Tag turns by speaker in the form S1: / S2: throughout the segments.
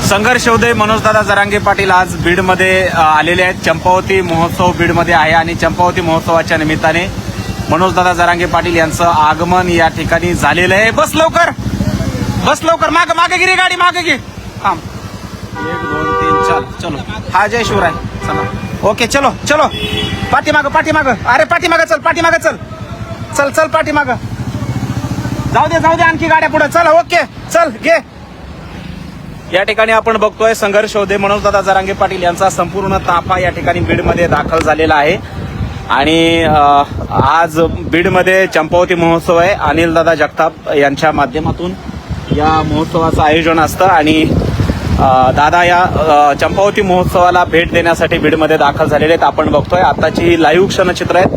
S1: संघर्ष उदय मनोजदादा जरांगे पाटील आज बीडमध्ये आलेले आहेत। चंपावती महोत्सव बीडमध्ये आहे आणि चंपावती महोत्सवाच्या निमित्ताने मनोजदादा जरांगे पाटील यांचं आगमन या ठिकाणी झालेलं आहे। बस लवकर मागे मागे गिरी गाडी मागे घे थांब 1 2 3 4 चलो हा जय शिवराय चला ओके चलो चलो पाठीमाग अरे पाठीमाग चल पाठीमाग जाऊ दे आणखी गाड्या पुढे चल ओके चल घे। या ठिकाणी आपण बघतोय संघर्ष उदय मनोजदादा जरांगे पाटील यांचा संपूर्ण ताफा या ठिकाणी बीडमध्ये दाखल झालेला आहे आणि आज बीडमध्ये चंपावती महोत्सव आहे। अनिलदादा जगताप यांच्या माध्यमातून या महोत्सवाचं आयोजन असतं आणि दादा या चंपावती महोत्सवाला भेट देण्यासाठी बीडमध्ये दाखल झालेले आहेत। आपण बघतोय आताची लाईव्ह क्षणचित्र आहेत।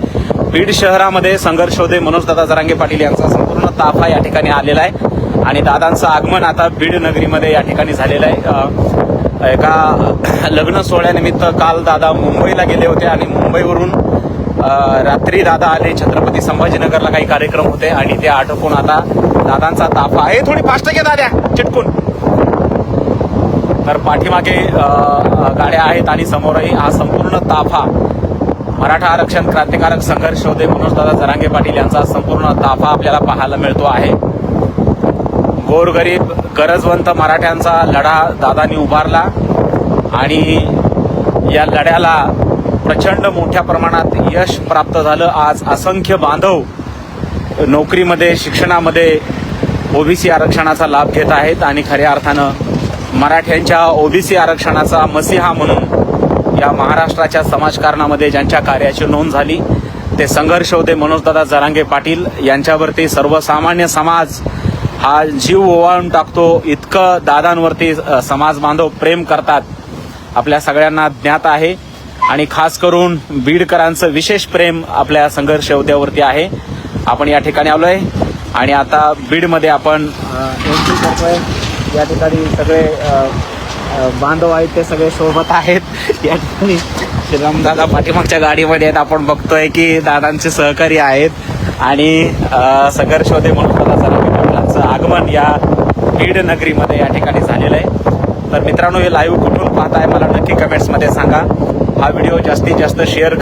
S1: बीड शहरामध्ये संघर्ष उदय मनोजदादा जरांगे पाटील यांचा संपूर्ण ताफा या ठिकाणी आलेला आहे आणि दादांचं आगमन आता बीड नगरीमध्ये या ठिकाणी झालेलं आहे। एका लग्न सोहळ्यानिमित्त काल दादा मुंबईला गेले होते आणि मुंबईवरून रात्री दादा आले। छत्रपती संभाजीनगरला काही कार्यक्रम होते आणि ते आटोपून आता दादांचा ताफा आहे। थोडी फास्ट घे दाद्या चिटकून। तर पाठीमागे गाड्या आहेत आणि समोरही हा संपूर्ण ताफा मराठा आरक्षण क्रांतिकारक संघर्ष उदय मनोजदादा जरांगे पाटील यांचा संपूर्ण ताफा आपल्याला पाहायला मिळतो आहे। गोरगरीब गरजवंत मराठ्यांचा लढा दादांनी उभारला आणि या लढ्याला प्रचंड मोठ्या प्रमाणात यश प्राप्त झालं। आज असंख्य बांधव नोकरीमध्ये शिक्षणामध्ये ओबीसी आरक्षणाचा लाभ घेत आहेत आणि खऱ्या अर्थानं मराठ्यांच्या ओबीसी आरक्षणाचा मसीहा म्हणून या महाराष्ट्राच्या समाजकारणामध्ये ज्यांच्या कार्याची नोंद झाली ते संघर्ष उदय मनोजदादा जरांगे पाटील यांच्यावरती सर्वसामान्य समाज हा जीव ओवाळून टाकतो। इतकं दादांवरती समाज बांधव प्रेम करतात आपल्या सगळ्यांना ज्ञात आहे आणि खास करून बीडकरांचं विशेष प्रेम आपल्या संघर्ष उदयावरती आहे। आपण या ठिकाणी आलोय आणि आता बीडमध्ये आपण एंट्री करतोय। या ठिकाणी सगळे बांधव आहेत ते सगळे सोबत आहेत। या ठिकाणी श्रीरामदादा पाठीमागच्या गाडीमध्ये आहेत। आपण बघतोय की दादांचे सहकारी आहेत आणि संघर्ष उदय मनोजदादा जरांगे पाटलांचं आगमन या बीड नगरीमध्ये या ठिकाणी झालेलं आहे। तर मित्रांनो हे लाईव्ह कुठून पाहताय मला नक्की कमेंट्समध्ये सांगा। हा व्हिडिओ जास्तीत जास्त शेअर